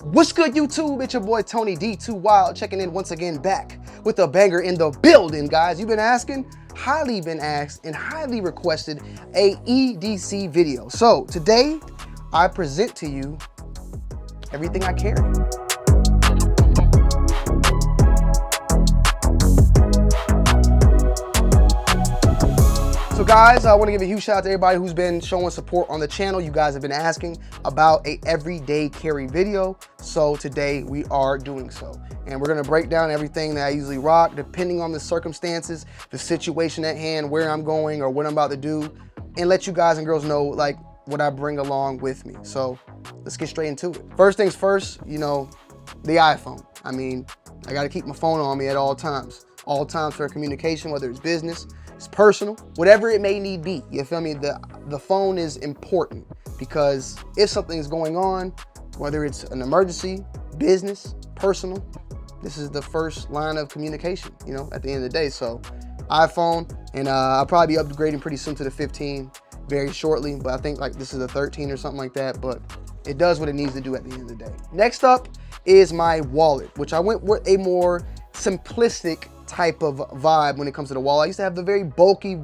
What's good, YouTube? It's your boy Tony D2 Wild checking in once again, back with a banger in the building, guys. You've been asking, highly been asked, and highly requested a EDC video. So today I present to you everything I carry. So guys, I want to give a huge shout out to everybody who's been showing support on the channel. You guys have been asking about a everyday carry video. So today we are doing so. And we're going to break down everything that I usually rock, depending on the circumstances, the situation at hand, where I'm going or what I'm about to do, and let you guys and girls know like what I bring along with me. So let's get straight into it. First things first, you know, the iPhone. I mean, I got to keep my phone on me at all times for communication, whether it's business, it's personal, whatever it may need be. You feel me? The phone is important because if something's going on, whether it's an emergency, business, personal, this is the first line of communication, you know, at the end of the day. So iPhone, and I'll probably be upgrading pretty soon to the 15 very shortly, but I think like this is the 13 or something like that, but it does what it needs to do at the end of the day. Next up is my wallet, which I went with a more simplistic type of vibe when it comes to the wallet. I used to have the very bulky,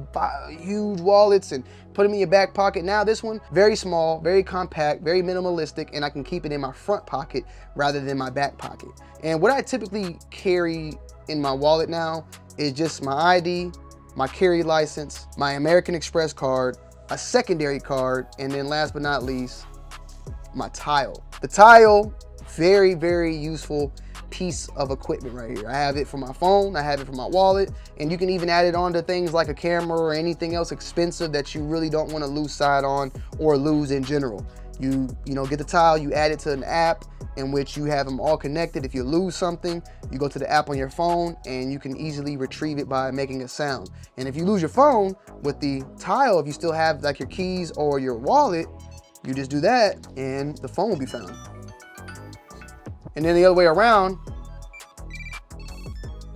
huge wallets and put them in your back pocket. Now this one, very small, very compact, very minimalistic, and I can keep it in my front pocket rather than my back pocket. And what I typically carry in my wallet now is just my ID, my carry license, my American Express card, a secondary card, and then last but not least, my tile. The tile, very, very useful piece of equipment right here. I have it for my phone, I have it for my wallet, and you can even add it on to things like a camera or anything else expensive that you really don't want to lose sight on or lose in general. You know, get the tile, you add it to an app in which you have them all connected. If you lose something, you go to the app on your phone and you can easily retrieve it by making a sound. And if you lose your phone with the tile, if you still have like your keys or your wallet, you just do that and the phone will be found. And then the other way around,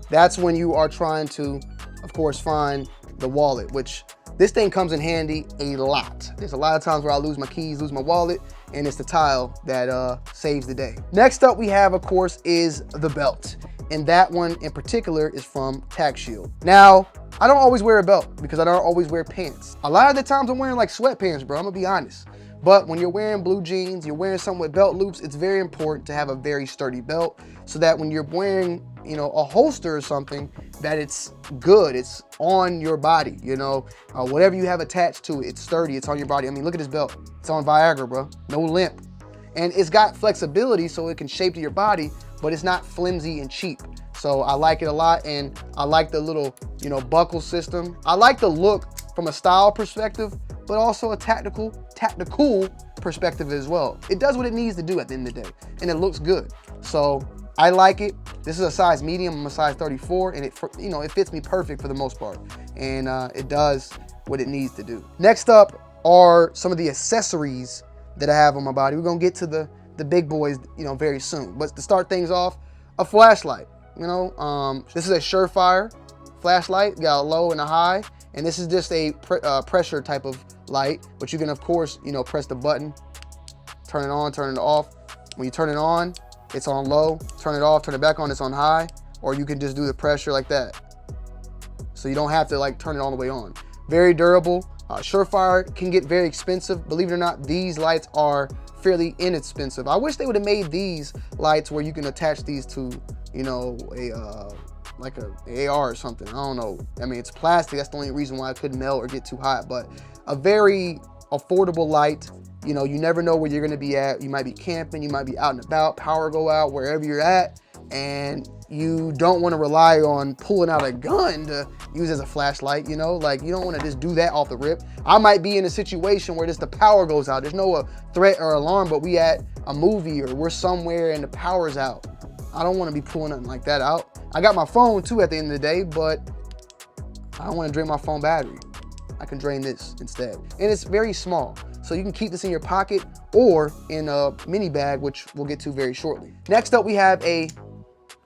that's when you are trying to, of course, find the wallet, which this thing comes in handy a lot. There's a lot of times where I lose my keys, lose my wallet, and it's the tile that saves the day. Next up we have, of course, is the belt. And that one in particular is from Tax Shield. Now, I don't always wear a belt because I don't always wear pants. A lot of the times I'm wearing like sweatpants, bro, I'm gonna be honest. But when you're wearing blue jeans, you're wearing something with belt loops, it's very important to have a very sturdy belt so that when you're wearing, you know, a holster or something, that it's good, it's on your body, you know, whatever you have attached to it, it's sturdy, it's on your body. I mean, look at this belt, it's on Viagra, bro, no limp. And it's got flexibility so it can shape to your body, but it's not flimsy and cheap. So I like it a lot, and I like the little, you know, buckle system. I like the look from a style perspective, but also a tactical perspective as well. It does what it needs to do at the end of the day, and it looks good. So I like it. This is a size medium, I'm a size 34, and it, you know, it fits me perfect for the most part, and it does what it needs to do. Next up are some of the accessories that I have on my body. We're gonna get to the big boys, you know, very soon. But to start things off, a flashlight. You know, this is a Surefire flashlight. You got a low and a high, and this is just a pressure type of light, but you can, of course, you know, press the button, turn it on, turn it off. When you turn it on, it's on low, turn it off, turn it back on, it's on high, or you can just do the pressure like that. So you don't have to like turn it all the way on. Very durable. Surefire can get very expensive. Believe it or not, these lights are fairly inexpensive. I wish they would have made these lights where you can attach these to, you know, like a AR or something. I don't know. I mean, it's plastic. That's the only reason why it couldn't melt or get too hot. But a very affordable light. You know, you never know where you're going to be at. You might be camping. You might be out and about. Power go out wherever you're at. And you don't want to rely on pulling out a gun to use as a flashlight, you know? Like, you don't want to just do that off the rip. I might be in a situation where just the power goes out. There's no threat or alarm, but we at a movie or we're somewhere and the power's out. I don't want to be pulling nothing like that out. I got my phone too at the end of the day, but I don't want to drain my phone battery. I can drain this instead. And it's very small. So you can keep this in your pocket or in a mini bag, which we'll get to very shortly. Next up, we have a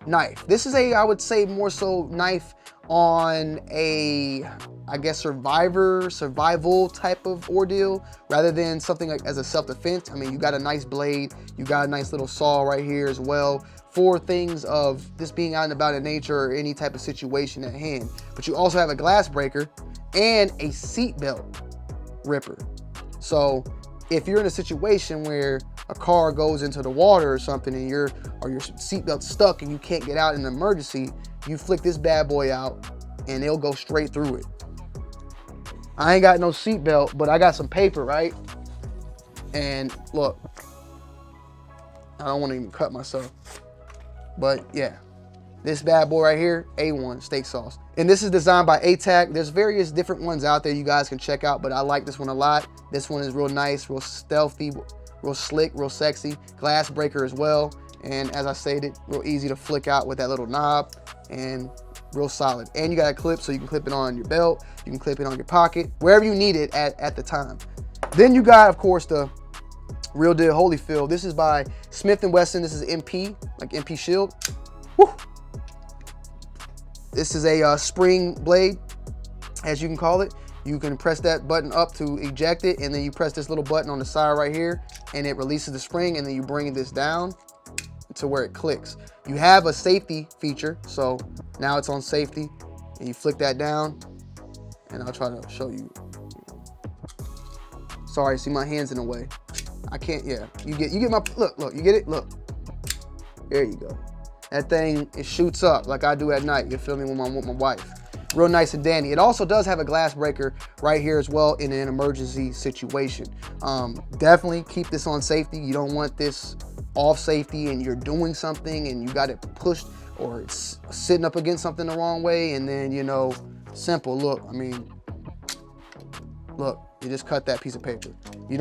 knife. This is a, I would say more so knife on a, I guess, survival type of ordeal rather than something like as a self-defense. I mean, you got a nice blade, you got a nice little saw right here as well for things of just being out and about in nature or any type of situation at hand. But you also have a glass breaker and a seatbelt ripper. So if you're in a situation where a car goes into the water or something and your seatbelt's stuck and you can't get out in an emergency, you flick this bad boy out and it'll go straight through it. I ain't got no seatbelt, but I got some paper, right? And look, I don't want to even cut myself, but yeah, this bad boy right here, A1 steak sauce. And this is designed by ATAC. There's various different ones out there you guys can check out, but I like this one a lot. This one is real nice, real stealthy, real slick, real sexy. Glass breaker as well. And as I stated, real easy to flick out with that little knob and real solid. And you got a clip so you can clip it on your belt, you can clip it on your pocket, wherever you need it at the time. Then you got, of course, the Real Deal Holyfield. This is by Smith & Wesson. This is MP, like MP Shield. Woo! This is a spring blade, as you can call it. You can press that button up to eject it, and then you press this little button on the side right here, and it releases the spring, and then you bring this down to where it clicks. You have a safety feature, so now it's on safety, and you flick that down, and I'll try to show you. Sorry, see my hand's in the way. I can't, yeah. You get my, look, you get it? Look. There you go. That thing, it shoots up like I do at night, you feel me, when I'm with my wife. Real nice and dandy. It also does have a glass breaker right here as well in an emergency situation. Definitely keep this on safety. You don't want this off safety and you're doing something and you got it pushed or it's sitting up against something the wrong way, and then, you know, simple, look, I mean, look, you just cut that piece of paper. You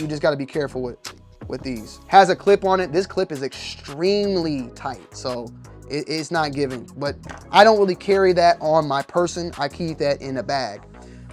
just gotta be careful with these. Has a clip on it. This clip is extremely tight, so it's not giving, but I don't really carry that on my person. I keep that in a bag.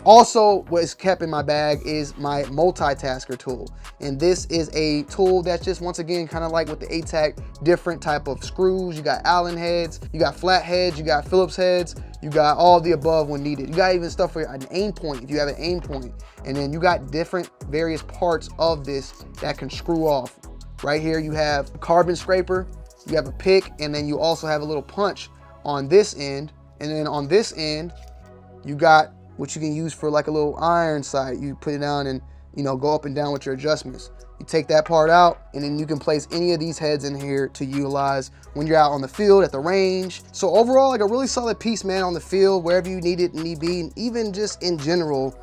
Also, what is kept in my bag is my Multitasker tool. And this is a tool that's just, once again, kind of like with the ATAC, different type of screws. You got Allen heads, you got flat heads, you got Phillips heads, you got all of the above when needed. You got even stuff for an aim point, if you have an aim point. And then you got different various parts of this that can screw off. Right here, you have a carbon scraper, you have a pick, and then you also have a little punch on this end. And then on this end, you got what you can use for like a little iron sight. You put it down and, you know, go up and down with your adjustments. You take that part out, and then you can place any of these heads in here to utilize when you're out on the field, at the range. So overall, like a really solid piece, man, on the field, wherever you need it, need be, and even just in general,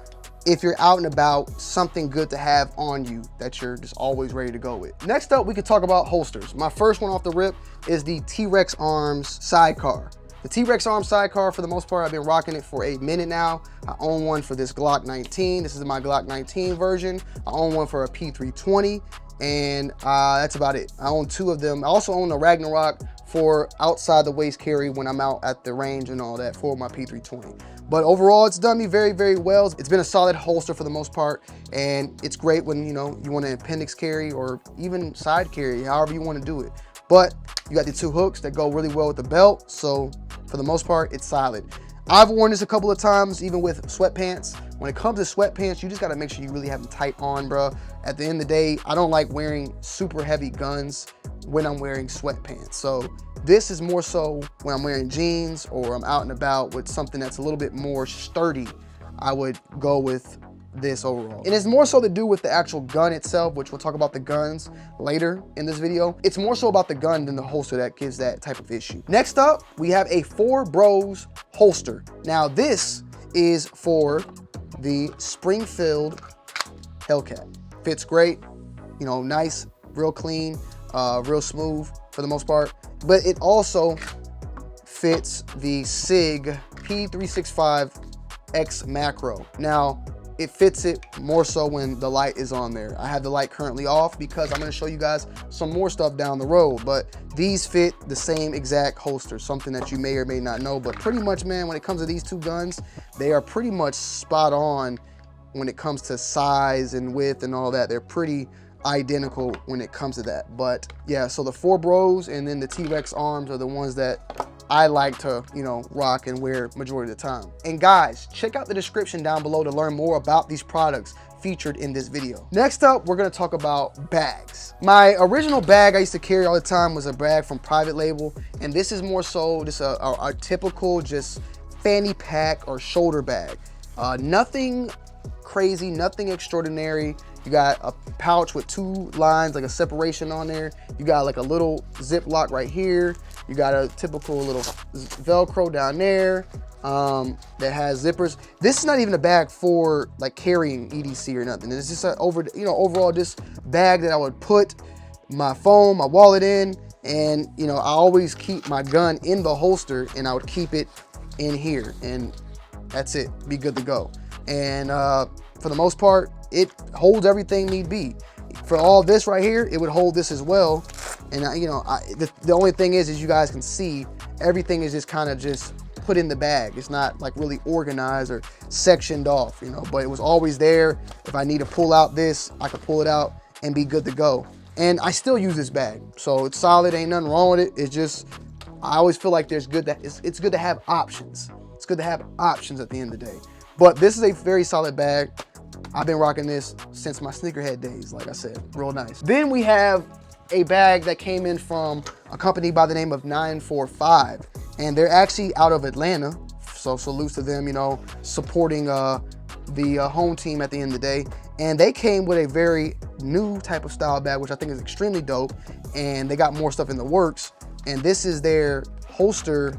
if you're out and about, something good to have on you that you're just always ready to go with. Next up, we could talk about holsters. My first one off the rip is the T-Rex Arms Sidecar. The T-Rex Arms Sidecar, for the most part, I've been rocking it for a minute now. I own one for this Glock 19. This is my Glock 19 version. I own one for a P320, and that's about it. I own two of them. I also own a Ragnarok for outside the waist carry when I'm out at the range and all that for my P320. But overall, it's done me very, very well. It's been a solid holster for the most part, and it's great when, you know, you want an appendix carry or even side carry, however you want to do it. But you got the two hooks that go really well with the belt, so for the most part, it's solid. I've worn this a couple of times, even with sweatpants. When it comes to sweatpants, you just gotta make sure you really have them tight on, bro. At the end of the day, I don't like wearing super heavy guns when I'm wearing sweatpants. So this is more so when I'm wearing jeans or I'm out and about with something that's a little bit more sturdy. I would go with this overall. And it's more so to do with the actual gun itself, which we'll talk about the guns later in this video. It's more so about the gun than the holster that gives that type of issue. Next up, we have a 4 Bros holster. Now this is for the Springfield Hellcat. Fits great, you know, nice, real clean, real smooth for the most part. But it also fits the SIG P365X Macro. Now, it fits it more so when the light is on there. I have the light currently off because I'm gonna show you guys some more stuff down the road, but these fit the same exact holster, something that you may or may not know. But pretty much, man, when it comes to these two guns, they are pretty much spot on when it comes to size and width and all that. They're pretty identical when it comes to that. But yeah, so the 4 Bros and then the T-Rex Arms are the ones that I like to, you know, rock and wear majority of the time. And guys, check out the description down below to learn more about these products featured in this video. Next up, we're gonna talk about bags. My original bag I used to carry all the time was a bag from Private Label, and this is more so just a typical just fanny pack or shoulder bag. Nothing crazy, nothing extraordinary. You got a pouch with 2 lines, like a separation on there. You got like a little Ziploc right here. You got a typical little Velcro down there that has zippers. This is not even a bag for like carrying EDC or nothing. It's just overall this bag that I would put my phone, my wallet in, and you know, I always keep my gun in the holster and I would keep it in here, and that's it, be good to go. And for the most part, it holds everything need be. For all this right here, it would hold this as well. And the only thing is you guys can see everything is just kind of just put in the bag. It's not like really organized or sectioned off, you know, but it was always there. If I need to pull out this, I could pull it out and be good to go. And I still use this bag, so it's solid, ain't nothing wrong with it. It's just, I always feel like it's good to have options. It's good to have options at the end of the day. But this is a very solid bag. I've been rocking this since my sneakerhead days, like I said, real nice. Then we have a bag that came in from a company by the name of 945, and they're actually out of Atlanta. So salute to them, you know, supporting the home team at the end of the day. And they came with a very new type of style bag, which I think is extremely dope. And they got more stuff in the works. And this is their holster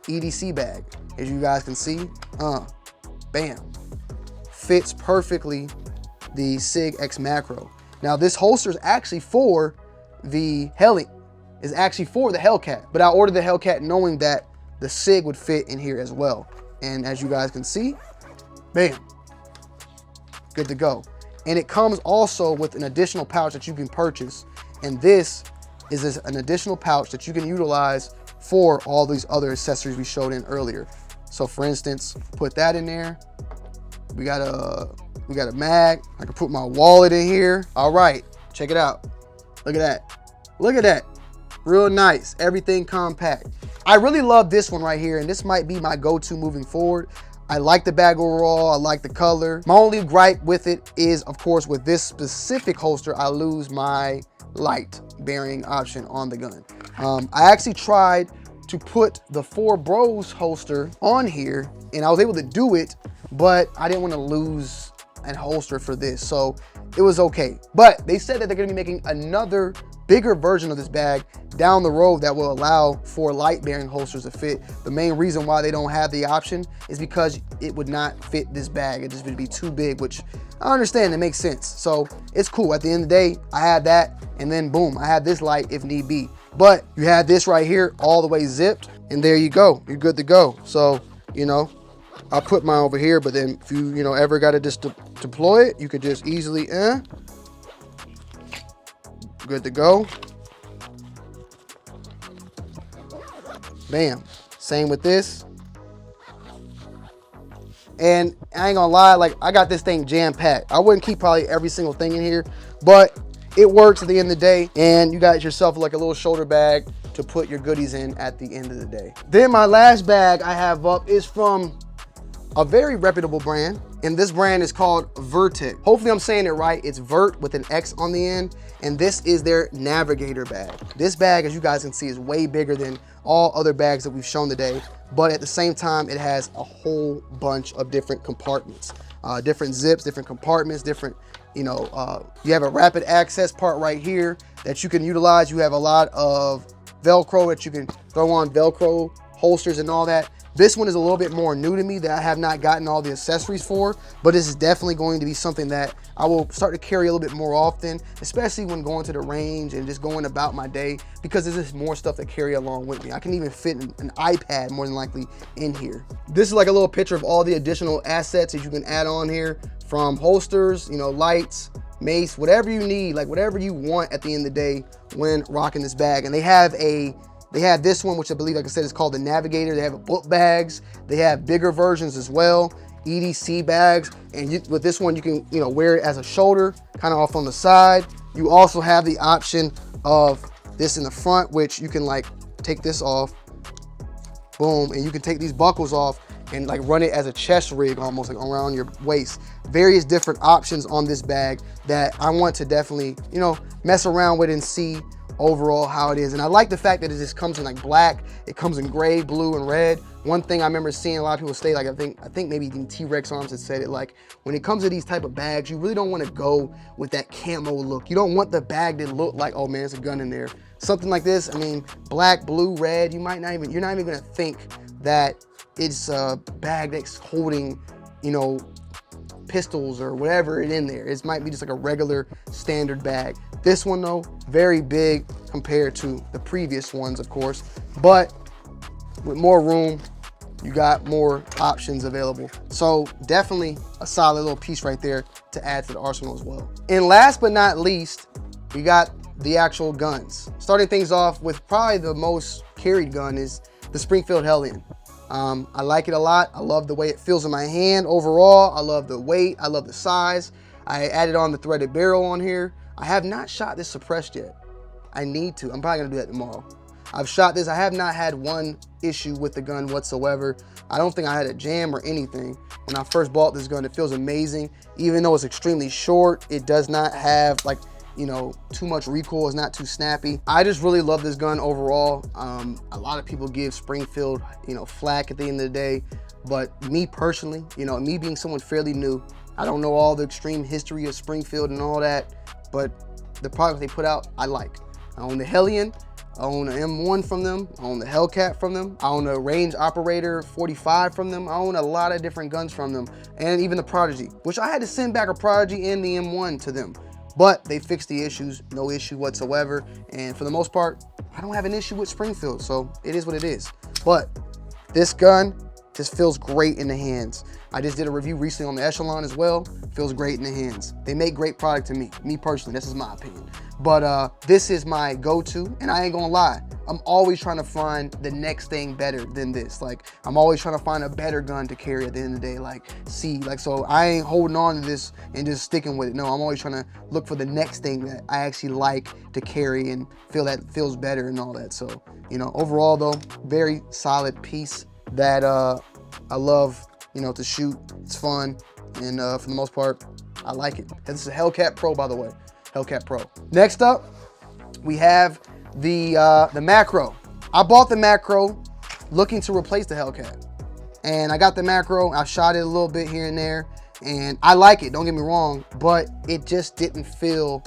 EDC bag. As you guys can see, bam. Fits perfectly the SIG X Macro. Now this holster is actually for the Helen, is actually for the Hellcat, but I ordered the Hellcat knowing that the SIG would fit in here as well. And as you guys can see, bam, good to go. And it comes also with an additional pouch that you can purchase. And this is an additional pouch that you can utilize for all these other accessories we showed in earlier. So for instance, put that in there. We got a mag. I can put my wallet in here. All right, check it out. Look at that. Look at that. Real nice. Everything compact. I really love this one right here, and this might be my go-to moving forward. I like the bag overall. I like the color. My only gripe with it is, of course, with this specific holster, I lose my light bearing option on the gun. I actually tried to put the 4 Bros holster on here, and I was able to do it, but I didn't want to lose an holster for this, so it was okay. But they said that they're going to be making another bigger version of this bag down the road that will allow for light bearing holsters to fit. The main reason why they don't have the option is because it would not fit this bag. It just would be too big, which I understand, it makes sense. So it's cool. At the end of the day, I had that, and then boom, I had this light if need be. But you had this right here all the way zipped, and there you go. You're good to go. So, you know, I'll put mine over here, but then if you ever got to just deploy it, you could just easily, good to go. Bam. Same with this. And I ain't gonna lie, like, I got this thing jam-packed. I wouldn't keep probably every single thing in here, but it works at the end of the day, and you got yourself like a little shoulder bag to put your goodies in at the end of the day. Then my last bag I have up is from a very reputable brand, and this brand is called Vertic. Hopefully I'm saying it right. It's Vert with an X on the end, and this is their Navigator bag. This bag, as you guys can see, is way bigger than all other bags that we've shown today, but at the same time, it has a whole bunch of different compartments, different zips, different compartments, different, you have a rapid access part right here that you can utilize. You have a lot of Velcro that you can throw on, Velcro holsters and all that. This one is a little bit more new to me that I have not gotten all the accessories for, but this is definitely going to be something that I will start to carry a little bit more often, especially when going to the range and just going about my day, because there's just more stuff to carry along with me. I can even fit an iPad more than likely in here. This is like a little picture of all the additional assets that you can add on here, from holsters, lights, mace, whatever you need, like whatever you want at the end of the day when rocking this bag. And they have this one, which I believe, like I said, is called the Navigator. They have book bags. They have bigger versions as well, EDC bags. And with this one, you can wear it as a shoulder, kind of off on the side. You also have the option of this in the front, which you can like take this off boom, and you can take these buckles off and like run it as a chest rig almost, like around your waist. Various different options on this bag that I want to definitely, you know, mess around with and see overall how it is. And I like the fact that it just comes in like black, it comes in gray, blue, and red. One thing I remember seeing a lot of people say, like I think maybe even T-Rex Arms had said it, like when it comes to these type of bags, you really don't want to go with that camo look. You don't want the bag to look like, oh man, there's a gun in there. Something like this, I mean, black, blue, red, you're not even gonna think that it's a bag that's holding, you know, pistols or whatever it in there. It might be just like a regular standard bag. This one though, very big compared to the previous ones, of course, but with more room, you got more options available. So definitely a solid little piece right there to add to the arsenal as well. And last but not least, we got the actual guns. Starting things off with probably the most carried gun is the Springfield Helen. I like it a lot. I love the way it feels in my hand overall. I love the weight. I love the size. I added on the threaded barrel on here. I have not shot this suppressed yet. I need to. I'm probably gonna do that tomorrow. I've shot this. I have not had one issue with the gun whatsoever. I don't think I had a jam or anything. When I first bought this gun, it feels amazing. Even though it's extremely short, it does not have like, you know, too much recoil. It's not too snappy. I just really love this gun overall. A lot of people give Springfield, you know, flack at the end of the day, but me personally, you know, me being someone fairly new, I don't know all the extreme history of Springfield and all that, but the product they put out, I like. I own the Helion, I own an M1 from them, I own the Hellcat from them, I own a Range Operator 45 from them, I own a lot of different guns from them, and even the Prodigy, which I had to send back a Prodigy and the M1 to them. But they fixed the issues, no issue whatsoever. And for the most part, I don't have an issue with Springfield, so it is what it is. But this gun just feels great in the hands. I just did a review recently on the Echelon as well. Feels great in the hands. They make great product to me personally, this is my opinion. But this is my go-to, and I ain't gonna lie, I'm always trying to find the next thing better than this. Like, I'm always trying to find a better gun to carry at the end of the day. Like, so I ain't holding on to this and just sticking with it. No, I'm always trying to look for the next thing that I actually like to carry and feel that feels better and all that. So, you know, overall though, very solid piece that I love, you know, to shoot. It's fun, and for the most part, I like it. This is a Hellcat Pro, by the way. Hellcat Pro. Next up, we have the Macro. I bought the Macro looking to replace the Hellcat, and I got the Macro. I shot it a little bit here and there, and I like it, don't get me wrong, but it just didn't feel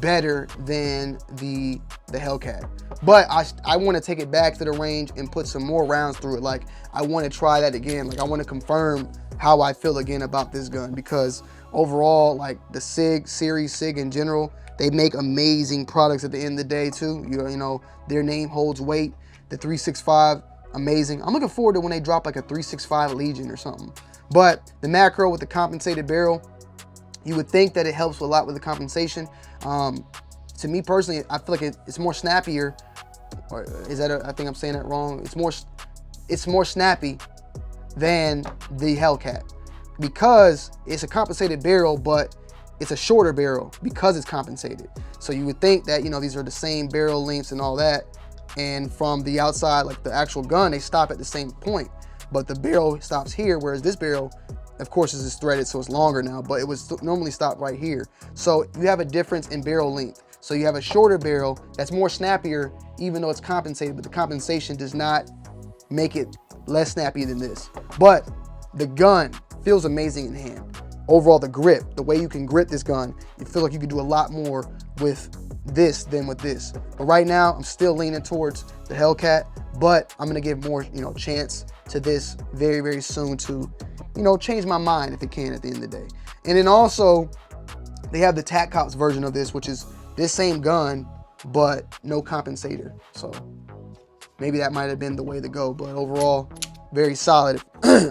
better than the Hellcat. But I want to take it back to the range and put some more rounds through it. Like, I want to try that again. Like, I want to confirm how I feel again about this gun, because overall, like the SIG series, SIG in general, they make amazing products at the end of the day too. You know, their name holds weight. The 365, amazing. I'm looking forward to when they drop like a 365 Legion or something. But the Macro with the compensated barrel, you would think that it helps a lot with the compensation. To me personally, I feel like it's more snappier. Or is that I think I'm saying that wrong. It's more snappy than the Hellcat, because it's a compensated barrel, but it's a shorter barrel because it's compensated. So you would think that, you know, these are the same barrel lengths and all that, and from the outside, like the actual gun, they stop at the same point, but the barrel stops here, whereas this barrel, of course, is threaded, so it's longer now, but it was normally stopped right here. So you have a difference in barrel length. So you have a shorter barrel that's more snappier, even though it's compensated, but the compensation does not make it less snappy than this. But the gun feels amazing in hand. Overall, the grip, the way you can grip this gun, you feel like you can do a lot more with this than with this. But right now, I'm still leaning towards the Hellcat, but I'm gonna give more, you know, chance to this very, very soon to, you know, change my mind if it can at the end of the day. And then also, they have the Tac Cops version of this, which is this same gun, but no compensator. So maybe that might have been the way to go, but overall, very solid.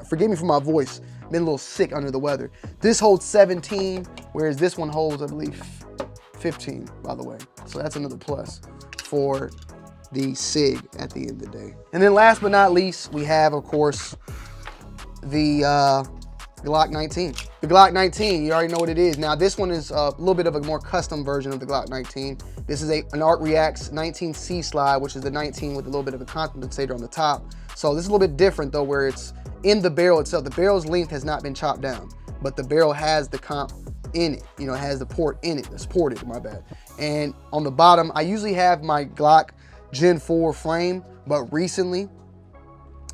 Forgive me for my voice. Been a little sick under the weather. This holds 17, whereas this one holds, I believe, 15, by the way. So that's another plus for the SIG at the end of the day. And then last but not least, we have, of course, the Glock 19. The Glock 19, you already know what it is. Now, this one is a little bit of a more custom version of the Glock 19. This is an Art Reacts 19C slide, which is the 19 with a little bit of a compensator on the top. So this is a little bit different though, where it's in the barrel itself. The barrel's length has not been chopped down, but the barrel has the comp in it. You know, it has the port in it. It's ported, my bad. And on the bottom, I usually have my Glock Gen 4 frame, but recently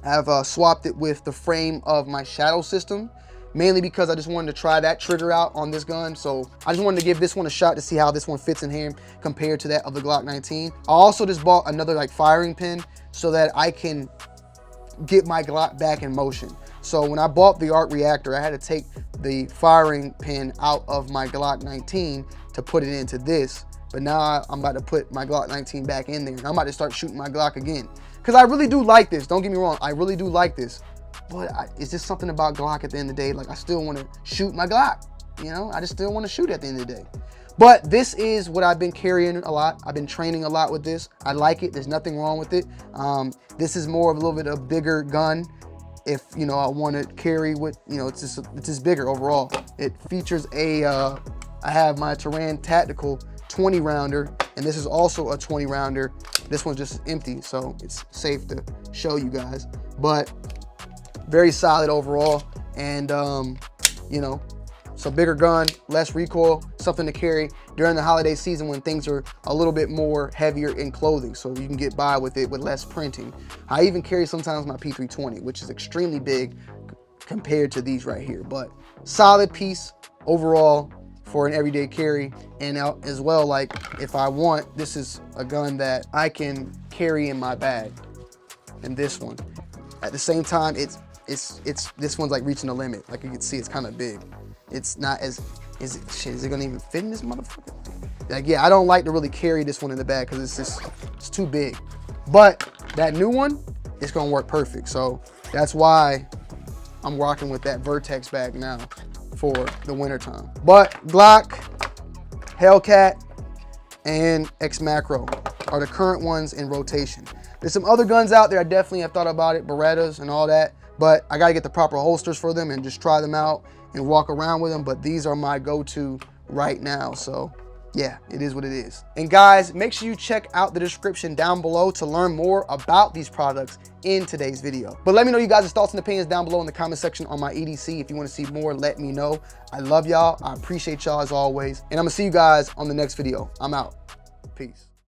I've swapped it with the frame of my Shadow system, mainly because I just wanted to try that trigger out on this gun. So I just wanted to give this one a shot to see how this one fits in here compared to that of the Glock 19. I also just bought another like firing pin so that I can get my Glock back in motion. So when I bought the Art Reactor, I had to take the firing pin out of my Glock 19 to put it into this. But now I'm about to put my Glock 19 back in there, and I'm about to start shooting my Glock again. Because I really do like this, don't get me wrong, I really do like this. But it's just something about Glock at the end of the day, like I still want to shoot my Glock, you know? I just still want to shoot at the end of the day. But this is what I've been carrying a lot. I've been training a lot with this. I like it, there's nothing wrong with it. This is more of a little bit of a bigger gun. If, you know, I want to carry with, you know, it's just bigger overall. It features I have my Taran Tactical 20 rounder, and this is also a 20 rounder. This one's just empty, so it's safe to show you guys. But very solid overall, and you know, it's a bigger gun, less recoil, something to carry during the holiday season when things are a little bit more heavier in clothing, so you can get by with it with less printing. I even carry sometimes my P320, which is extremely big compared to these right here, but solid piece overall for an everyday carry. And out as well, like if I want, this is a gun that I can carry in my bag. And this one, at the same time, this one's like reaching the limit. Like you can see, it's kind of big. It's not as, is it gonna even fit in this motherfucker? Like, yeah, I don't like to really carry this one in the bag because it's too big. But that new one, it's gonna work perfect. So that's why I'm rocking with that Vertex bag now for the winter time. But Glock, Hellcat, and Macro are the current ones in rotation. There's some other guns out there I definitely have thought about it, Berettas and all that, but I gotta get the proper holsters for them and just try them out and walk around with them. But these are my go-to right now, so yeah, it is what it is. And guys, make sure you check out the description down below to learn more about these products in today's video. But let me know you guys' thoughts and opinions down below in the comment section on my EDC. If you want to see more, let me know. I love y'all. I appreciate y'all as always. And I'm gonna see you guys on the next video. I'm out. Peace.